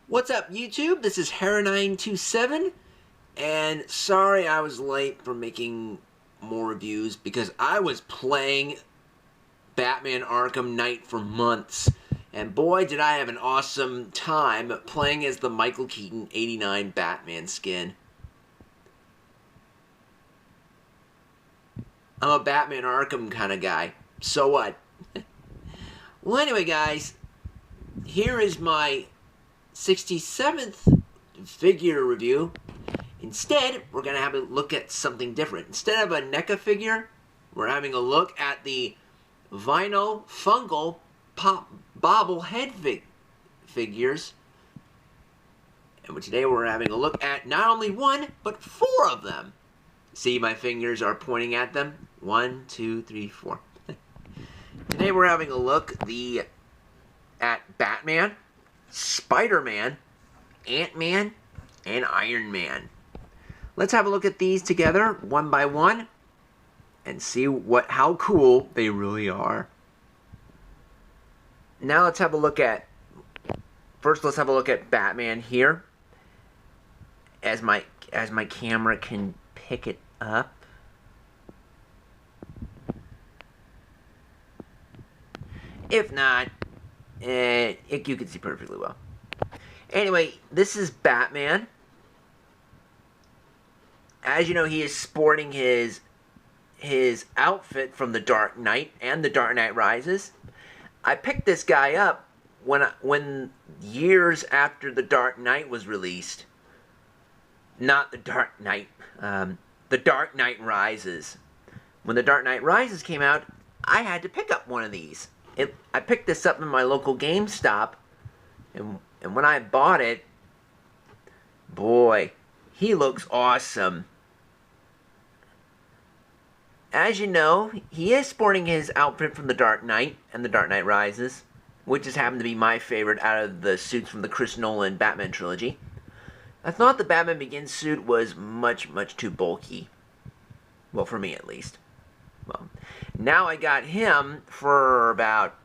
What's up, YouTube? This is Harri927, and sorry I was late for making more reviews because I was playing Batman Arkham Knight for months, and boy did I have an awesome time playing as the Michael Keaton 89 Batman skin. I'm a Batman Arkham kind of guy, so what? Well, anyway, guys, here is my 67th figure review. Instead, we're going to have a look at something different. Instead of a NECA figure, we're having a look at the Vinyl Funko Bobblehead figures. And today we're having a look at not only one, but 4 of them. See, my fingers are pointing at them. 1, 2, 3, 4. Today we're having a look at Batman, SpiderMan, AntMan, and Iron Man. Let's have a look at these together, one by one, and see how cool they really are. Now let's have a look at, first let's have a look at Batman here, as my camera can pick it up. If not, you can see perfectly well. Anyway, this is Batman. As you know, he is sporting his outfit from The Dark Knight and The Dark Knight Rises. I picked this guy up when years after The Dark Knight was released. Not The Dark Knight, The Dark Knight Rises. When The Dark Knight Rises came out, I had to pick up one of these. I picked this up in my local GameStop, and when I bought it, boy, he looks awesome. As you know, he is sporting his outfit from The Dark Knight and The Dark Knight Rises, which has happened to be my favorite out of the suits from the Chris Nolan Batman trilogy. I thought the Batman Begins suit was much, much too bulky. Well, for me at least. Well, now I got him for about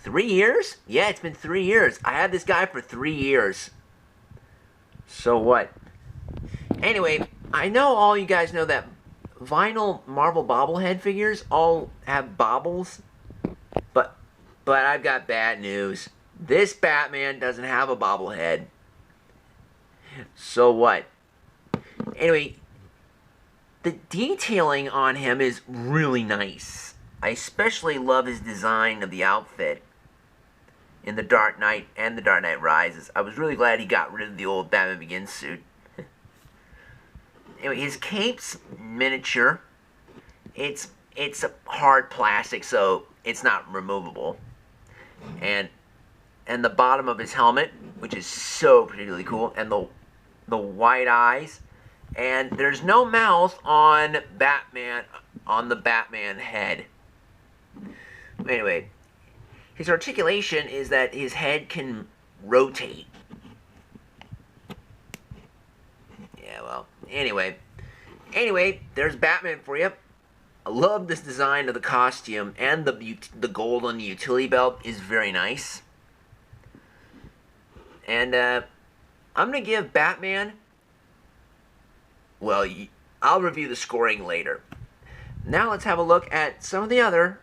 3 years? Yeah, it's been 3 years. I had this guy for 3 years. So what? Anyway, I know all you guys know that vinyl Marvel bobblehead figures all have bobbles. But I've got bad news. This Batman doesn't have a bobblehead. So what? Anyway, the detailing on him is really nice. I especially love his design of the outfit in The Dark Knight and The Dark Knight Rises. I was really glad he got rid of the old Batman Begins suit. Anyway, his cape's miniature. It's a hard plastic, so it's not removable. And the bottom of his helmet, which is so particularly cool, and the white eyes. And there's no mouth on the Batman head. Anyway, his articulation is that his head can rotate. Yeah, well, anyway, there's Batman for you. I love this design of the costume, and the gold on the utility belt is very nice. And I'm going to give Batman, well, I'll review the scoring later. Now let's have a look at some of the other.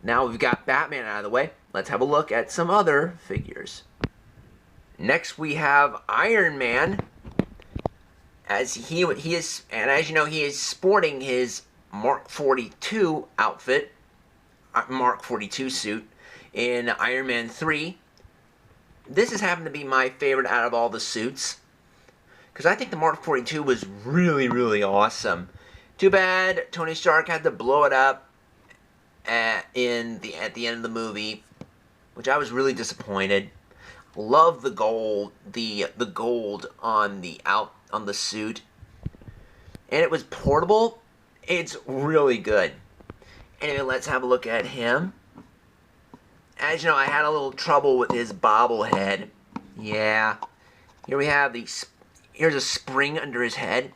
Now we've got Batman out of the way. Let's have a look at some other figures. Next we have Iron Man. As he is, and as you know, he is sporting his Mark 42 outfit, Mark 42 suit in Iron Man 3. This has happened to be my favorite out of all the suits, because I think the Mark 42 was really, really awesome. Too bad Tony Stark had to blow it up at the end of the movie, which I was really disappointed. Love the gold, the gold on the suit, and it was portable. It's really good. Anyway, let's have a look at him. As you know, I had a little trouble with his bobblehead. Yeah. Here we have here's a spring under his head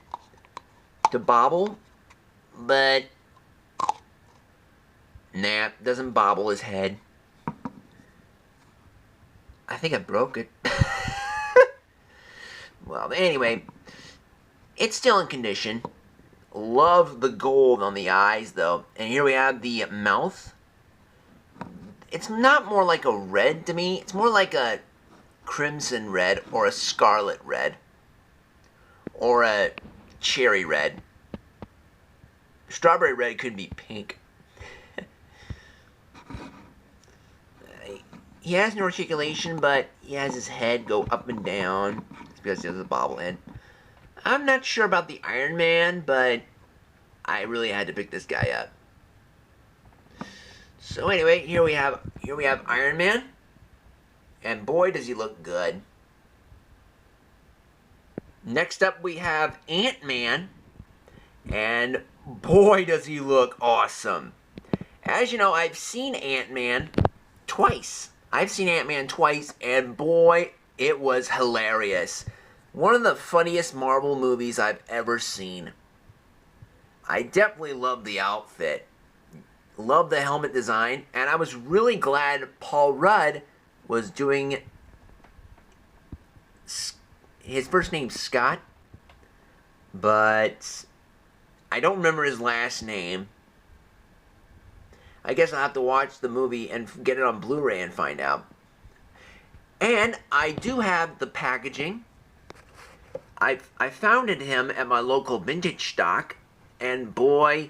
to bobble, but nah, doesn't bobble his head. I think I broke it. Well, anyway, it's still in condition. Love the gold on the eyes, though. And here we have the mouth. It's not more like a red to me. It's more like a crimson red or a scarlet red or a cherry red. Strawberry red could be pink. He has no articulation, but he has his head go up and down. It's because he has a bobblehead. I'm not sure about the Iron Man, but I really had to pick this guy up. So anyway, here we have Iron Man, and boy does he look good. Next up we have Ant-Man, and boy does he look awesome. As you know, I've seen Ant-Man twice. And boy, it was hilarious. One of the funniest Marvel movies I've ever seen. I definitely loved the outfit. Loved the helmet design. And I was really glad Paul Rudd was doing... His first name's Scott. But I don't remember his last name. I guess I'll have to watch the movie and get it on Blu-ray and find out. And I do have the packaging. I found him at my local vintage stock, and boy,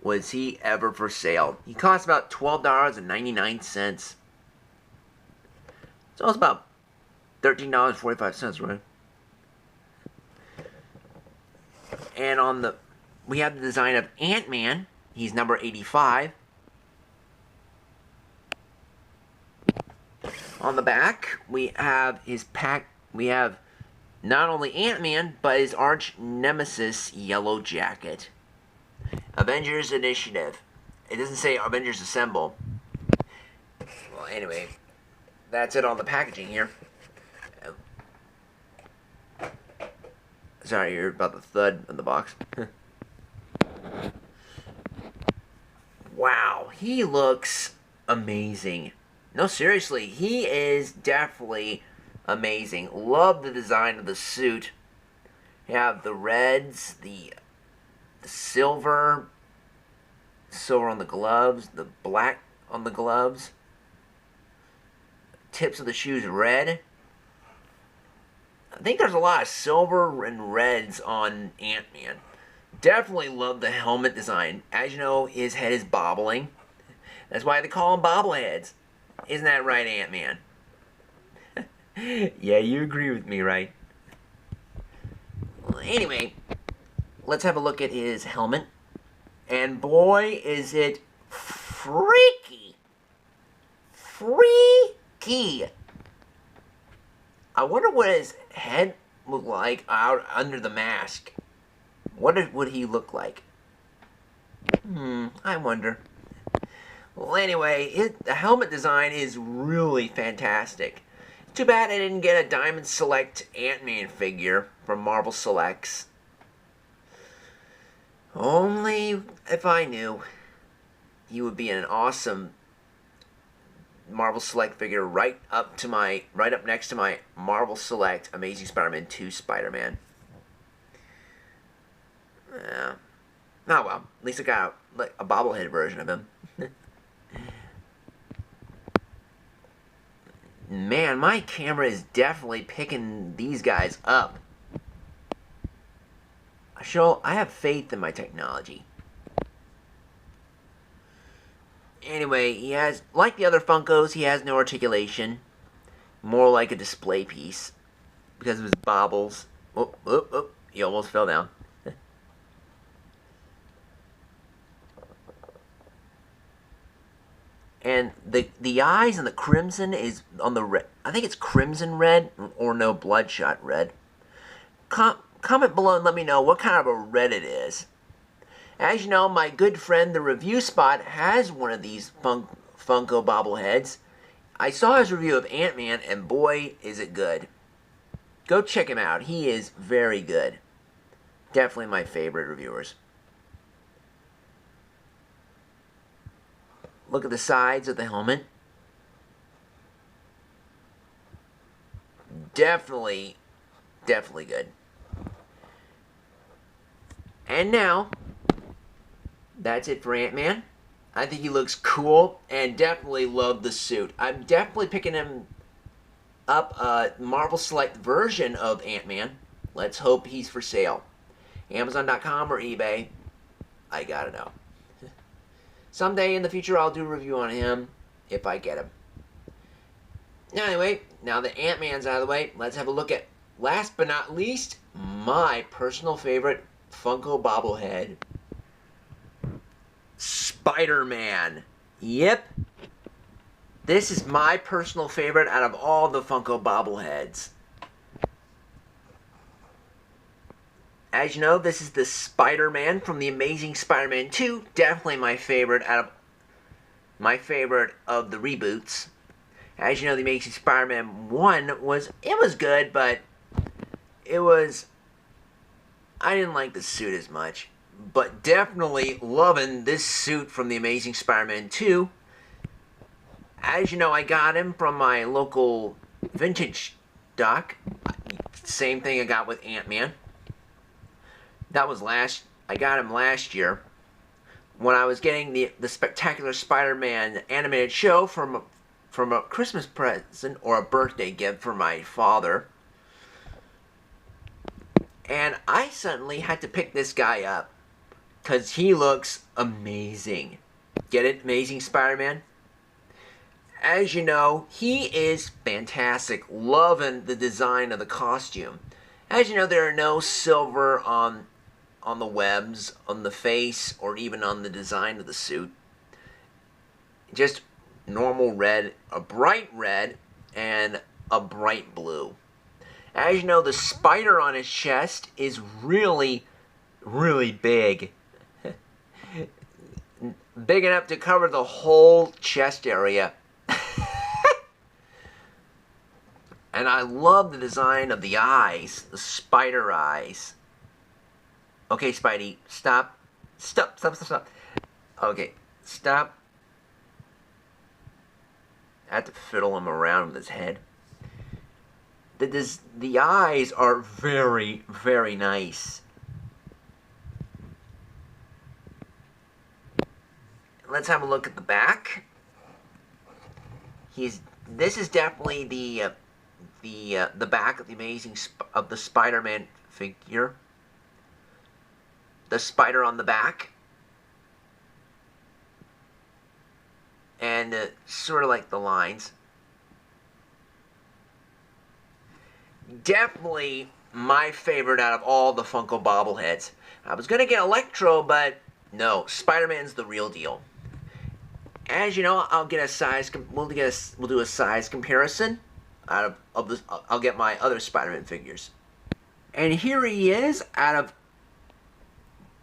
was he ever for sale. He cost about $12.99. So it's about $13.45, right? And we have the design of Ant-Man. He's number 85. On the back, we have not only Ant-Man, but his arch nemesis, Yellow Jacket. Avengers Initiative. It doesn't say Avengers Assemble. Well, anyway, that's it on the packaging here. Sorry, you're about the thud in the box. Wow, he looks amazing. No, seriously, he is definitely amazing. Love the design of the suit. You have the reds, the silver on the gloves, the black on the gloves. Tips of the shoes red. I think there's a lot of silver and reds on Ant-Man. Definitely love the helmet design. As you know, his head is bobbling. That's why they call him bobbleheads. Isn't that right, Ant-Man? Yeah, you agree with me, right? Well, anyway, let's have a look at his helmet. And boy, is it freaky. Freaky. I wonder what his head looked like out under the mask. What would he look like? I wonder. Well, anyway, the helmet design is really fantastic. Too bad I didn't get a Diamond Select Ant-Man figure from Marvel Selects. Only if I knew, he would be an awesome Marvel Select figure right up next to my Marvel Select Amazing Spider-Man 2 Spider-Man. Oh well, at least I got a bobblehead version of him. Man, my camera is definitely picking these guys up. I have faith in my technology. Anyway, he has, like the other Funkos, he has no articulation. More like a display piece. Because of his bobbles. Oh, he almost fell down. And the eyes and the crimson is on the red. I think it's crimson red or no, bloodshot red. Comment below and let me know what kind of a red it is. As you know, my good friend the Review Spot has one of these Funko bobbleheads. I saw his review of Ant-Man and boy is it good. Go check him out. He is very good. Definitely my favorite reviewers. Look at the sides of the helmet. Definitely Definitely good. And now, that's it for AntMan. I think he looks cool, and definitely love the suit. I'm definitely picking him up a Marvel Select version of AntMan. Let's hope he's for sale. Amazon.com or eBay. I gotta know. Someday in the future, I'll do a review on him if I get him. Anyway, now that AntMan's out of the way, let's have a look at, last but not least, my personal favorite Funko Bobblehead. SpiderMan. Yep. This is my personal favorite out of all the Funko Bobbleheads. As you know, this is the SpiderMan from the Amazing Spider-Man 2. Definitely my favorite of the reboots. As you know, the Amazing Spider-Man 1 was good, but I didn't like the suit as much. But definitely loving this suit from the Amazing Spider-Man 2. As you know, I got him from my local vintage dock. Same thing I got with AntMan. I got him last year when I was getting the Spectacular Spider-Man animated show from a Christmas present or a birthday gift for my father. And I suddenly had to pick this guy up because he looks amazing. Get it? Amazing Spider-Man? As you know, he is fantastic. Loving the design of the costume. As you know, there are no silver on the webs, on the face, or even on the design of the suit. Just normal red, a bright red, and a bright blue. As you know, the spider on his chest is really, really big. Big enough to cover the whole chest area. And I love the design of the eyes, the spider eyes. Okay, Spidey, stop. Stop. Okay, stop. I have to fiddle him around with his head. The eyes are very, very nice. Let's have a look at the back. This is definitely the back of the the Spider-Man figure. The spider on the back. And sort of like the lines. Definitely my favorite out of all the Funko Bobbleheads. I was going to get Electro, but no, Spider-Man's the real deal. As you know, we'll do a size comparison I'll get my other Spider-Man figures. And here he is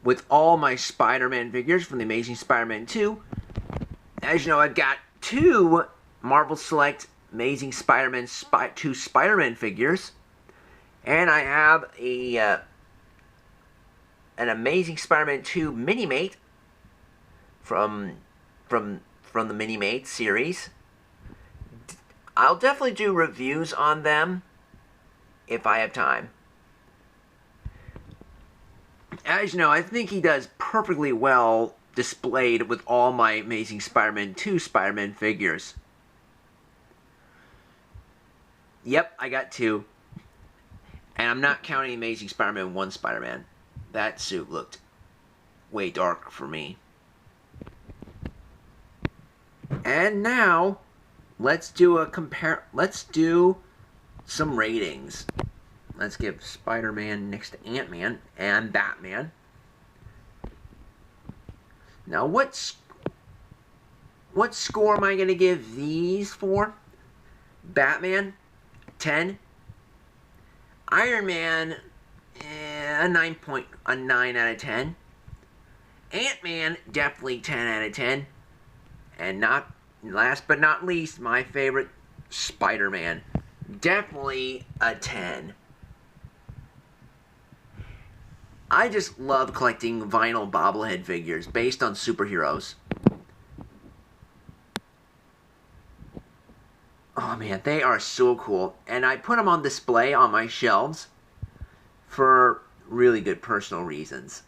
with all my Spider-Man figures from the Amazing Spider-Man 2. As you know, I've got two Marvel Select Amazing Spider-Man 2 Spider-Man figures. And I have an Amazing Spider-Man 2 Mini-Mate from the Mini-Mate series. I'll definitely do reviews on them if I have time. As you know, I think he does perfectly well displayed with all my Amazing Spider-Man 2 Spider-Man figures. Yep, I got two. And I'm not counting Amazing Spider-Man 1 Spider-Man. That suit looked way dark for me. And now, let's do some ratings. Let's give Spider-Man next to AntMan and Batman. Now, what score am I going to give these for? Batman, 10. Iron Man, a 9 out of 10. Ant-Man, definitely 10 out of 10. And last but not least, my favorite, Spider-Man. Definitely a 10. I just love collecting vinyl bobblehead figures based on superheroes. Oh man, they are so cool. And I put them on display on my shelves for really good personal reasons.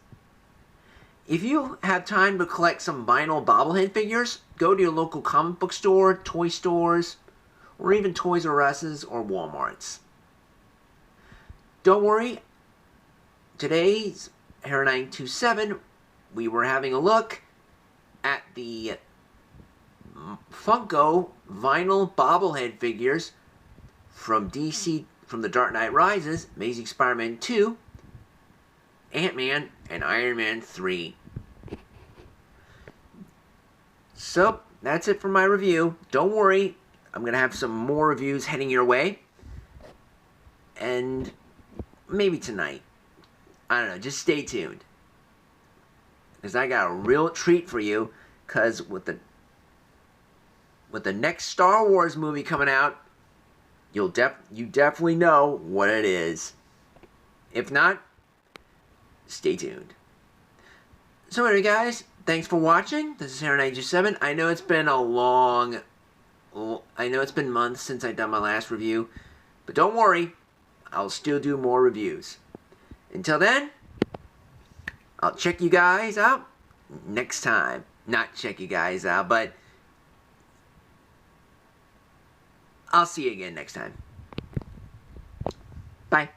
If you have time to collect some Vinyle Bobblehead figures, go to your local comic book store, toy stores, or even Toys R Us's or Walmart's. Don't worry, today's Harri927, we were having a look at the Funko Vinyle Bobblehead figures from DC, from The Dark Knight Rises, Amazing Spider-Man 2, AntMan, and Iron Man 3. So, that's it for my review. Don't worry, I'm going to have some more reviews heading your way. And maybe tonight. I don't know, just stay tuned. Because I got a real treat for you. Because with the next Star Wars movie coming out, you definitely know what it is. If not, stay tuned. So anyway, guys, thanks for watching. This is Harri927. I know it's been months since I've done my last review, but don't worry, I'll still do more reviews. Until then, I'll check you guys out next time. Not check you guys out, but I'll see you again next time. Bye.